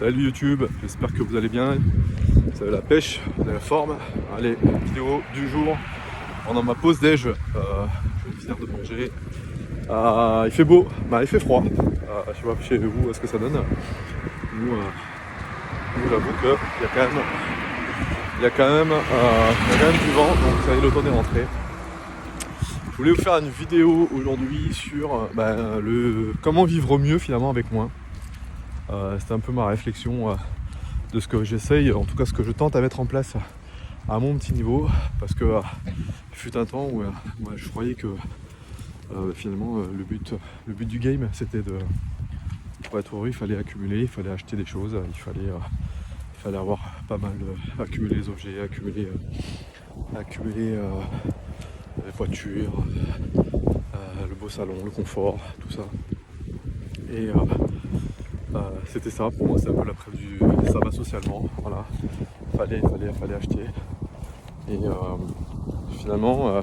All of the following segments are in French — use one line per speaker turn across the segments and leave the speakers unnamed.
Salut YouTube, j'espère que vous allez bien, vous avez la pêche, vous avez la forme. Allez, vidéo du jour, pendant ma pause déj, je vais finir de manger. Il fait beau, il fait froid, je sais pas chez vous ce que ça donne. Nous j'avoue qu'il y a quand même du vent, donc ça y est, l'automne est rentré. Je voulais vous faire une vidéo aujourd'hui sur comment vivre mieux finalement avec moins. C'était un peu ma réflexion de ce que j'essaye, en tout cas ce que je tente à mettre en place à mon petit niveau, parce que il fut un temps où moi, je croyais que finalement le but du game c'était pour être heureux, il fallait accumuler, il fallait acheter des choses, il fallait avoir pas mal accumuler les objets, accumuler les voitures, le beau salon, le confort, tout ça. Et c'était ça, pour moi c'est un peu la preuve du ça va socialement, voilà. Fallait acheter. Et finalement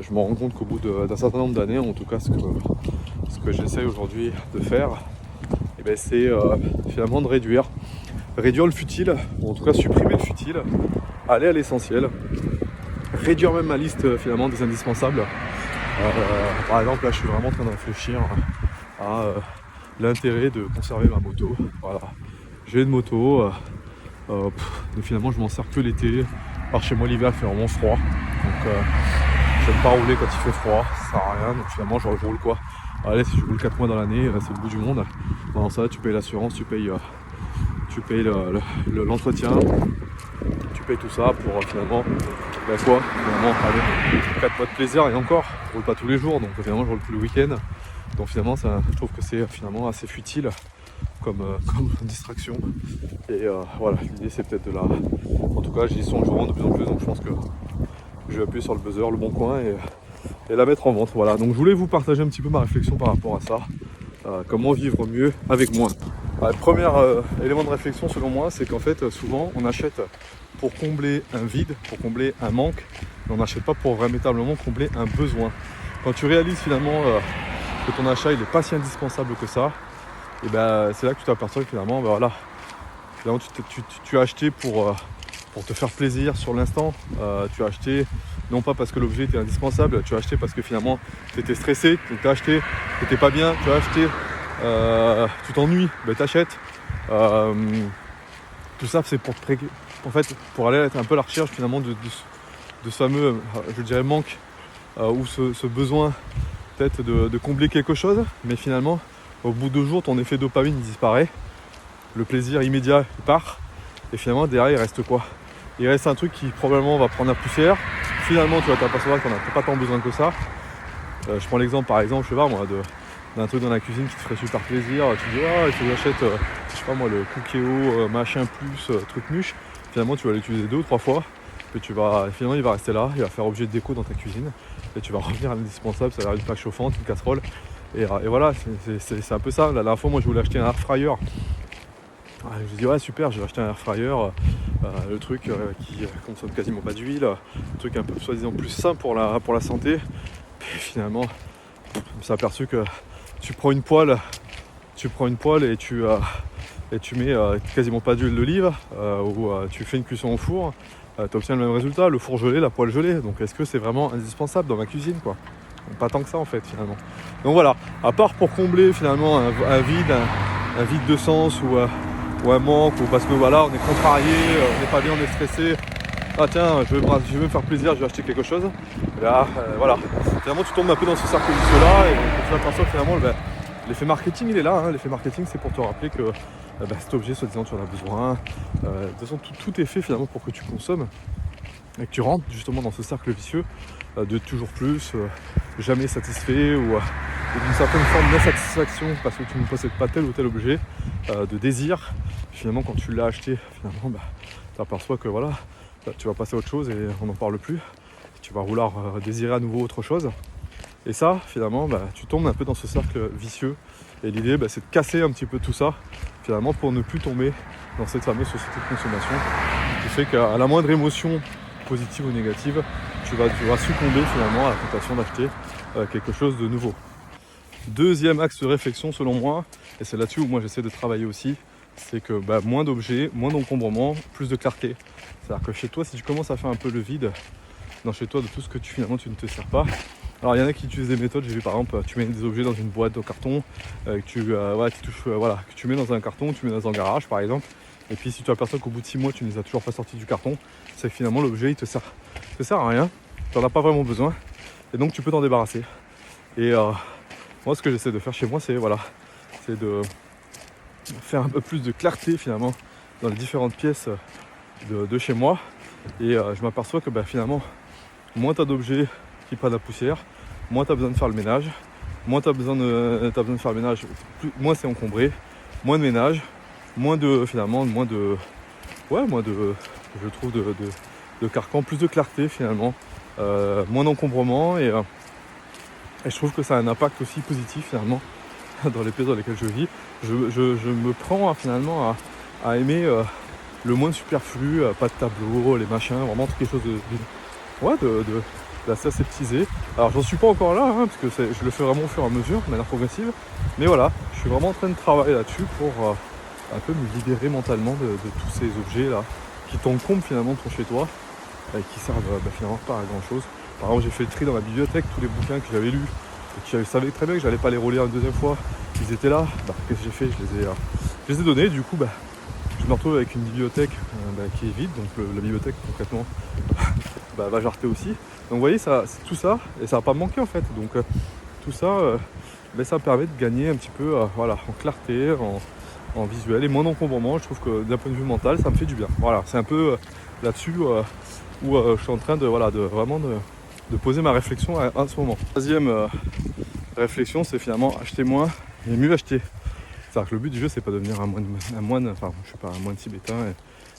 je me rends compte qu'au bout d'un certain nombre d'années, en tout cas ce que j'essaye aujourd'hui de faire, c'est finalement de réduire le futile, ou en tout cas supprimer le futile, aller à l'essentiel, réduire même ma liste finalement des indispensables. Par exemple là je suis vraiment en train de réfléchir à l'intérêt de conserver ma moto. Voilà. J'ai une moto, mais finalement je m'en sers que l'été. Par chez moi l'hiver il fait vraiment froid, donc j'aime pas rouler quand il fait froid, ça sert à rien, donc finalement je roule quoi. Allez, si je roule 4 mois dans l'année, c'est le bout du monde. Dans ça tu payes l'assurance, tu payes l'entretien, tu payes tout ça pour finalement finalement allez, 4 mois de plaisir, et encore, je roule pas tous les jours, donc finalement je roule plus le week-end. Donc finalement je trouve que c'est finalement assez futile comme distraction. Et voilà, l'idée c'est peut-être de la. En tout cas j'y songe vraiment de plus en plus, donc je pense que je vais appuyer sur le buzzer, le bon coin, et la mettre en vente. Voilà, donc je voulais vous partager un petit peu ma réflexion par rapport à ça. Comment vivre mieux avec moins. Le premier élément de réflexion selon moi, c'est qu'en fait souvent on achète pour combler un vide, pour combler un manque, mais on n'achète pas pour véritablement combler un besoin. Quand tu réalises finalement que ton achat il n'est pas si indispensable que ça, et c'est là que tu t'aperçois que finalement, finalement tu as acheté pour te faire plaisir sur l'instant. Tu as acheté non pas parce que l'objet était indispensable, tu as acheté parce que finalement tu étais stressé, donc tu as acheté, tu n'étais pas bien, tu as acheté, tu t'ennuies, tu achètes. Tout ça c'est pour aller être un peu à la recherche finalement de ce fameux, je dirais, manque ou ce besoin peut-être de combler quelque chose, mais finalement au bout de 2 jours ton effet dopamine disparaît, le plaisir immédiat il part, et finalement derrière il reste quoi? Il reste un truc qui probablement va prendre la poussière. Finalement tu vas t'apercevoir qu'on n'a pas tant besoin que ça. Je prends l'exemple par exemple, je sais pas moi, d'un truc dans la cuisine qui te ferait super plaisir. Tu dis il faut que j'achète je sais pas moi, le Cookéo machin plus truc muche. Finalement tu vas l'utiliser 2 ou 3 fois, puis finalement il va rester là, il va faire objet de déco dans ta cuisine, et tu vas revenir à l'indispensable, ça va être une plaque chauffante, une casserole, et voilà, c'est un peu ça. La dernière fois moi je voulais acheter un air fryer. Je me dis ouais super, j'ai acheté un air fryer, le truc qui consomme quasiment pas d'huile, le truc un peu soi-disant plus sain pour la santé. Et finalement je me suis aperçu que tu prends une poêle et tu mets quasiment pas d'huile d'olive, ou tu fais une cuisson au four, tu obtiens le même résultat, le four gelé, la poêle gelée. Donc est-ce que c'est vraiment indispensable dans ma cuisine quoi? Pas tant que ça en fait finalement. Donc voilà, à part pour combler finalement un vide de sens ou un manque, ou parce que voilà on est contrarié, on n'est pas bien, on est stressé. Tiens, je vais me faire plaisir, je vais acheter quelque chose. Et là, voilà. Finalement tu tombes un peu dans ce cercle vicieux là, et tu t'aperçois finalement l'effet marketing il est là, hein. L'effet marketing c'est pour te rappeler que cet objet soi-disant tu en as besoin. De toute façon tout est fait finalement pour que tu consommes et que tu rentres justement dans ce cercle vicieux de toujours plus, jamais satisfait, ou d'une certaine forme d'insatisfaction parce que tu ne possèdes pas tel ou tel objet, de désir. Finalement quand tu l'as acheté, finalement tu aperçois que voilà, tu vas passer à autre chose et on n'en parle plus. Tu vas vouloir désirer à nouveau autre chose. Et ça, finalement, tu tombes un peu dans ce cercle vicieux. Et l'idée, c'est de casser un petit peu tout ça, finalement, pour ne plus tomber dans cette fameuse société de consommation qui fait qu'à la moindre émotion, positive ou négative, tu vas succomber finalement à la tentation d'acheter quelque chose de nouveau. Deuxième axe de réflexion selon moi, et c'est là-dessus où moi j'essaie de travailler aussi, c'est que moins d'objets, moins d'encombrement, plus de clarté. C'est-à-dire que chez toi, si tu commences à faire un peu le vide dans chez toi de tout ce que finalement tu ne te sers pas. Alors il y en a qui utilisent des méthodes, j'ai vu par exemple, tu mets des objets dans une boîte de carton, que tu mets dans un carton, tu mets dans un garage par exemple, et puis si tu aperçois qu'au bout de 6 mois tu ne les as toujours pas sortis du carton, c'est que finalement l'objet il te sert à rien, tu n'en as pas vraiment besoin, et donc tu peux t'en débarrasser. Et moi ce que j'essaie de faire chez moi c'est de faire un peu plus de clarté finalement dans les différentes pièces de chez moi, et je m'aperçois que finalement moins tu as d'objets qui prennent la poussière, moins tu as besoin de faire le ménage, moins tu as besoin de faire le ménage, moins c'est encombré, moins de ménage, moins de je trouve de carcan, plus de clarté finalement, moins d'encombrement, et je trouve que ça a un impact aussi positif finalement dans les pièces dans lesquelles je vis. Je me prends finalement à aimer le moins de superflu, pas de tableau, les machins, vraiment quelque chose d'assez aseptisé. Alors j'en suis pas encore là, parce que je le fais vraiment au fur et à mesure, de manière progressive. Mais voilà, je suis vraiment en train de travailler là-dessus pour un peu me libérer mentalement de tous ces objets là qui t'encombrent finalement ton chez toi et qui servent finalement pas à grand chose. Par exemple, j'ai fait le tri dans ma bibliothèque, tous les bouquins que j'avais lus et que je savais très bien que j'allais pas les relire une deuxième fois, ils étaient là. Qu'est-ce que j'ai fait? Je les ai donnés. Du coup je me retrouve avec une bibliothèque qui est vide, donc la bibliothèque concrètement va jarter aussi. Donc vous voyez, c'est tout ça, et ça va pas me manquer en fait. Donc tout ça, ça me permet de gagner un petit peu en clarté, en visuel et moins d'encombrement. Je trouve que d'un point de vue mental, ça me fait du bien. Voilà, c'est un peu là-dessus où je suis en train de vraiment poser ma réflexion à ce moment. Troisième réflexion, c'est finalement acheter moins et mieux acheter. C'est-à-dire que le but du jeu, c'est pas de devenir un moine tibétain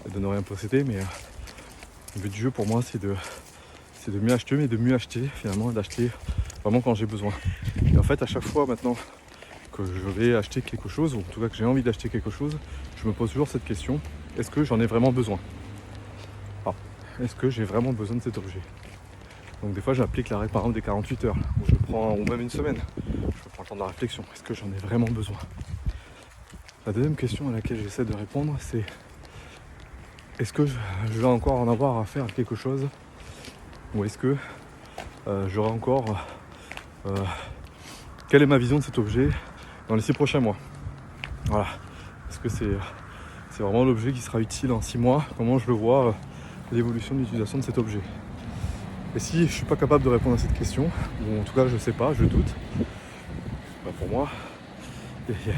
et de ne rien posséder, mais le but du jeu pour moi, c'est de mieux acheter, mais de mieux acheter finalement, d'acheter vraiment quand j'ai besoin. Et en fait, à chaque fois maintenant que je vais acheter quelque chose, ou en tout cas que j'ai envie d'acheter quelque chose, je me pose toujours cette question: est-ce que j'en ai vraiment besoin? Est-ce que j'ai vraiment besoin de cet objet? Donc des fois j'applique la règle par exemple des 48 heures, ou même une semaine. Je prends le temps de la réflexion. Est-ce que j'en ai vraiment besoin? La deuxième question à laquelle j'essaie de répondre, c'est: est-ce que je vais encore en avoir à faire quelque chose? Ou est-ce que j'aurai encore... quelle est ma vision de cet objet dans les 6 prochains mois? Voilà. Est-ce que c'est vraiment l'objet qui sera utile en 6 mois? Comment je le vois, l'évolution de l'utilisation de cet objet? Et si je ne suis pas capable de répondre à cette question, ou en tout cas je ne sais pas, je doute, pour moi, il n'est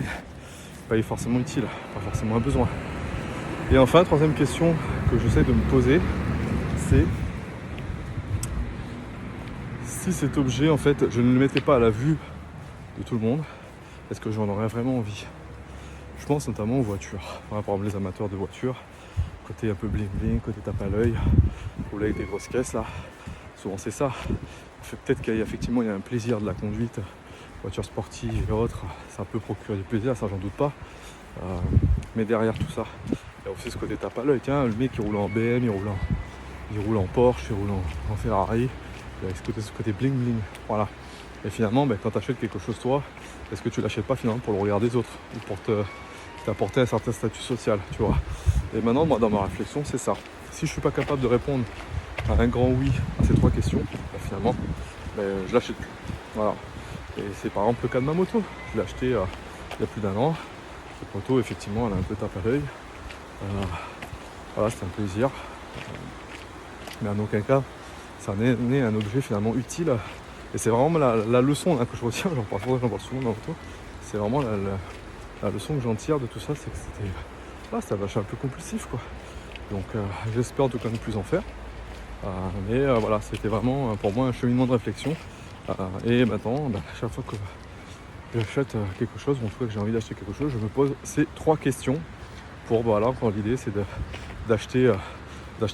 pas forcément utile, pas forcément un besoin. Et enfin, troisième question que j'essaie de me poser, c'est: si cet objet, en fait, je ne le mettais pas à la vue de tout le monde, est-ce que j'en aurais vraiment envie? Je pense notamment aux voitures. Par exemple, les amateurs de voitures, côté un peu bling bling, côté tape à l'œil, rouler avec des grosses caisses là, souvent c'est ça. Peut-être qu'effectivement il y a un plaisir de la conduite, voiture sportive et autres, ça peut procurer du plaisir, ça j'en doute pas. Mais derrière tout ça, il y a aussi ce côté tape à l'œil. Tiens, le mec qui roule en BM, il roule en Porsche, il roule en Ferrari, il y a ce côté bling bling. Voilà. Et finalement, quand tu achètes quelque chose toi, est-ce que tu l'achètes pas finalement pour le regard des autres, ou pour t'apporter un certain statut social, tu vois? Et maintenant, moi, dans ma réflexion, c'est ça. Si je suis pas capable de répondre à un grand oui à ces 3 questions, finalement, je l'achète plus. Voilà. Et c'est par exemple le cas de ma moto. Je l'ai acheté il y a plus d'1 an. Cette moto, effectivement, elle a un peu tape à l'œil. Voilà, c'est un plaisir. Mais en aucun cas, ça n'est un objet finalement utile. Et c'est vraiment la leçon là, que je retiens, j'en parle souvent dans la moto. C'est vraiment la leçon que j'en tire de tout ça, c'est que c'était un achat un peu compulsif, quoi. Donc j'espère en tout cas ne plus en faire. Mais voilà, c'était vraiment pour moi un cheminement de réflexion. Et maintenant, à chaque fois que j'achète quelque chose, ou en tout cas que j'ai envie d'acheter quelque chose, je me pose ces 3 questions pour, quand l'idée c'est d'acheter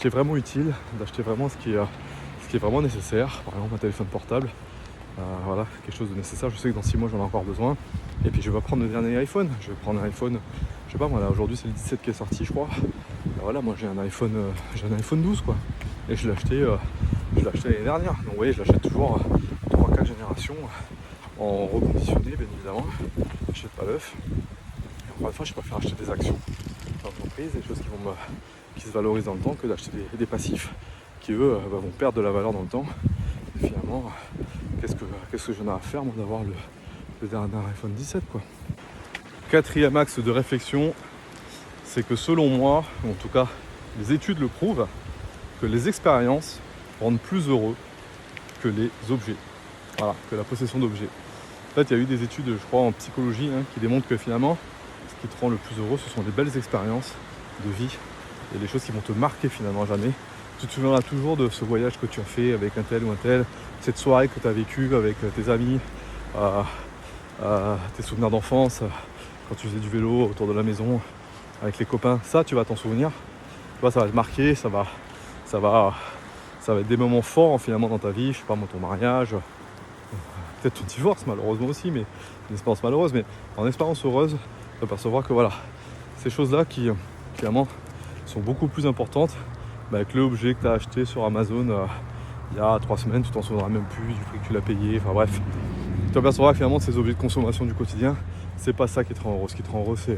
vraiment utile, d'acheter vraiment ce qui est vraiment nécessaire. Par exemple un téléphone portable, voilà, quelque chose de nécessaire. Je sais que dans 6 mois j'en ai encore besoin. Et puis je vais pas prendre le dernier iPhone, je vais prendre un iPhone, je sais pas moi, là aujourd'hui c'est le 17 qui est sorti je crois. Voilà, moi j'ai un iPhone 12 quoi. Et je l'ai acheté l'année dernière. Donc vous voyez, je l'achète toujours 3-4 générations en reconditionné bien évidemment. Je n'achète pas l'œuf. encore une fois, je préfère acheter des actions d'entreprise, des choses qui se valorisent dans le temps, que d'acheter des passifs qui eux vont perdre de la valeur dans le temps. Et finalement, qu'est-ce que j'en ai à faire moi d'avoir le dernier iPhone 17 quoi. Quatrième axe de réflexion, c'est que selon moi, en tout cas les études le prouvent, que les expériences rendent plus heureux que les objets. Voilà, que la possession d'objets. En fait, il y a eu des études, je crois, en psychologie qui démontrent que finalement, ce qui te rend le plus heureux, ce sont des belles expériences de vie et des choses qui vont te marquer finalement à jamais. Tu te souviendras toujours de ce voyage que tu as fait avec un tel ou un tel, cette soirée que tu as vécue avec tes amis, tes souvenirs d'enfance, quand tu faisais du vélo autour de la maison avec les copains. Ça, tu vas t'en souvenir. Tu vois, ça va te marquer, ça va être des moments forts finalement dans ta vie. Je sais pas moi, ton mariage, peut-être ton divorce malheureusement aussi, mais une expérience malheureuse, mais en expérience heureuse, tu vas percevoir que voilà, ces choses-là qui finalement sont beaucoup plus importantes avec l'objet que tu as acheté sur Amazon il y a 3 semaines, tu t'en souviendras même plus du prix que tu l'as payé, enfin bref. Tu vas percevoir que finalement ces objets de consommation du quotidien, c'est pas ça qui te rend heureux. Ce qui te rend heureux, c'est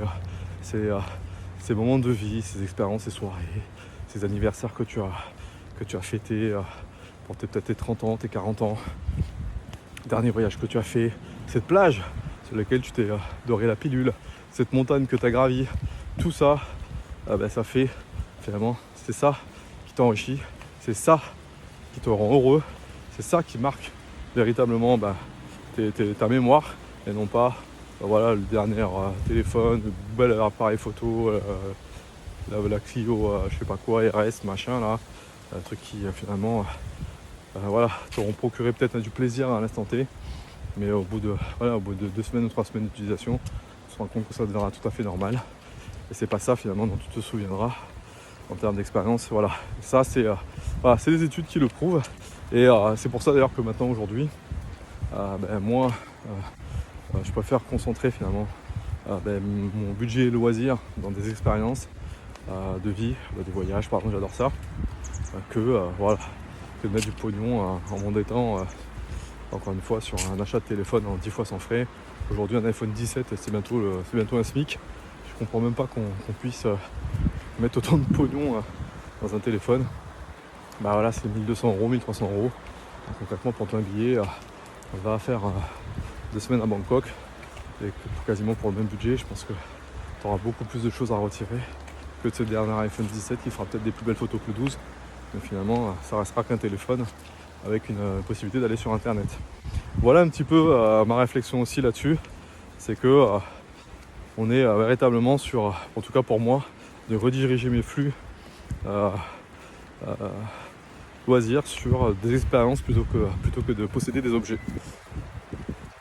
ces moments de vie, ces expériences, ces soirées, ces anniversaires que tu as fêtés pour peut-être tes 30 ans, tes 40 ans, dernier voyage que tu as fait, cette plage sur laquelle tu t'es doré la pilule, cette montagne que tu as gravie, tout ça, ça fait finalement, c'est ça qui t'enrichit, c'est ça qui te rend heureux, c'est ça qui marque véritablement ta mémoire et non pas voilà, le dernier téléphone, le bel appareil photo, la Clio, je sais pas quoi, RS, machin là, un truc qui finalement voilà, t'auront procuré peut-être du plaisir à l'instant T, mais au bout de 2 semaines ou 3 semaines d'utilisation, tu te rends compte que ça deviendra tout à fait normal. Et c'est pas ça finalement dont tu te souviendras en termes d'expérience. Voilà, ça c'est des études qui le prouvent. Et c'est pour ça d'ailleurs que maintenant aujourd'hui, moi, je préfère concentrer finalement mon budget loisir dans des expériences de vie, des voyages, par exemple, j'adore ça, que de mettre du pognon en m'endettant encore une fois sur un achat de téléphone en 10 fois sans frais. Aujourd'hui un iPhone 17 c'est bientôt un SMIC. Je comprends même pas qu'on puisse mettre autant de pognon dans un téléphone. Voilà, c'est 1200 €, 1300 €. Donc, concrètement pour un billet, on va faire 2 semaines à Bangkok et quasiment pour le même budget. Je pense que tu auras beaucoup plus de choses à retirer que de ce dernier iPhone 17 qui fera peut-être des plus belles photos que le 12. Mais finalement ça restera qu'un téléphone avec une possibilité d'aller sur internet. Voilà un petit peu ma réflexion aussi là-dessus, c'est que on est véritablement sur, en tout cas pour moi, de rediriger mes flux loisirs sur des expériences plutôt que de posséder des objets.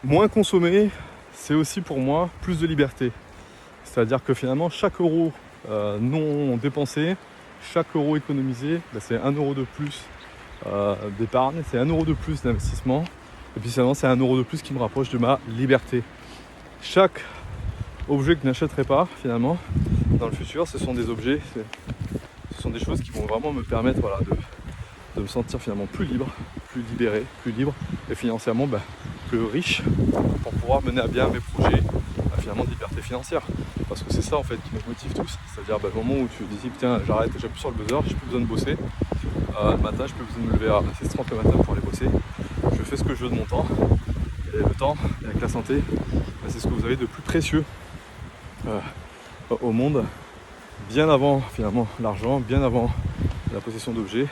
Moins consommer, c'est aussi pour moi plus de liberté. C'est-à-dire que finalement chaque euro non dépensé, chaque euro économisé, c'est 1 € de plus d'épargne, c'est 1 € de plus d'investissement, et puis finalement c'est 1 € de plus qui me rapproche de ma liberté. Chaque objet que je n'achèterai pas finalement dans le futur, ce sont des objets, ce sont des choses qui vont vraiment me permettre de me sentir finalement plus libre, plus libéré, plus libre et financièrement plus riche pour pouvoir mener à bien mes projets finalement de liberté financière. Parce que c'est ça en fait qui nous motive tous, c'est-à-dire le moment où tu te dis tiens j'arrête, j'appuie sur le buzzer, j'ai plus besoin de bosser, le matin je peux besoin de me lever à 6h30 le matin pour aller bosser, je fais ce que je veux de mon temps, et le temps avec la santé, c'est ce que vous avez de plus précieux au monde, bien avant finalement l'argent, bien avant la possession d'objets,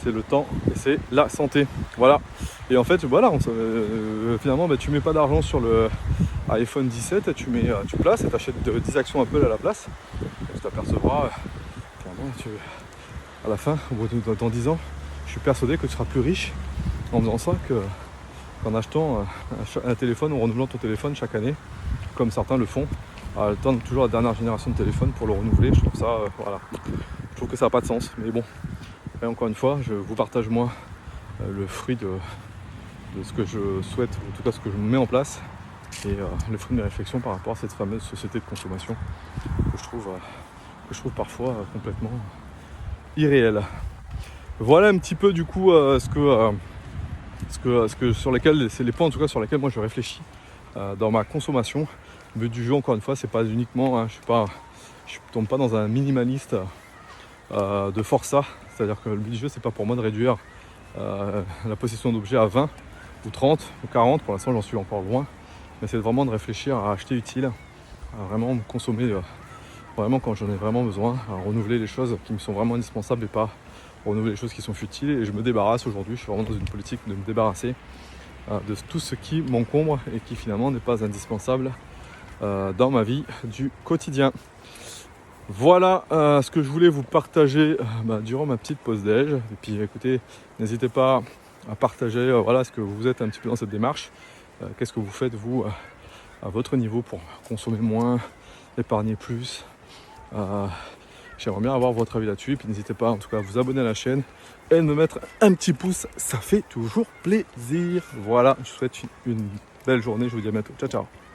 c'est le temps et c'est la santé. Voilà. Et en fait voilà, finalement tu mets pas d'argent sur le iPhone 17, tu places et tu achètes 10 actions Apple à la place, et tu t'apercevras finalement à la fin, au bout dans 10 ans, je suis persuadé que tu seras plus riche en faisant ça qu'en achetant un téléphone ou en renouvelant ton téléphone chaque année, comme certains le font, à attendre toujours la dernière génération de téléphone pour le renouveler. Je trouve ça, je trouve que ça n'a pas de sens. Mais bon, et encore une fois, je vous partage moi le fruit de ce que je souhaite, en tout cas ce que je mets en place, et le fruit de mes réflexions par rapport à cette fameuse société de consommation que je trouve parfois complètement irréelle. Voilà un petit peu du coup sur lesquels, c'est les points en tout cas sur lesquels moi je réfléchis dans ma consommation. Le but du jeu, encore une fois, c'est pas uniquement, hein, je tombe pas dans un minimaliste de forçat, c'est-à-dire que le but du jeu, c'est pas pour moi de réduire la possession d'objets à 20 ou 30 ou 40, pour l'instant j'en suis encore loin, mais c'est vraiment de réfléchir à acheter utile, à vraiment me consommer vraiment quand j'en ai vraiment besoin, à renouveler les choses qui me sont vraiment indispensables et pas renouveler les choses qui sont futiles. Et je me débarrasse aujourd'hui, je suis vraiment dans une politique de me débarrasser de tout ce qui m'encombre et qui finalement n'est pas indispensable dans ma vie du quotidien. Voilà ce que je voulais vous partager durant ma petite pause déj. Et puis écoutez, n'hésitez pas à partager voilà, ce que vous êtes un petit peu dans cette démarche. Qu'est-ce que vous faites vous à votre niveau pour consommer moins, épargner plus. J'aimerais bien avoir votre avis là-dessus. Et puis n'hésitez pas en tout cas à vous abonner à la chaîne et de me mettre un petit pouce, ça fait toujours plaisir. Voilà, je vous souhaite une belle journée, je vous dis à bientôt. Ciao ciao.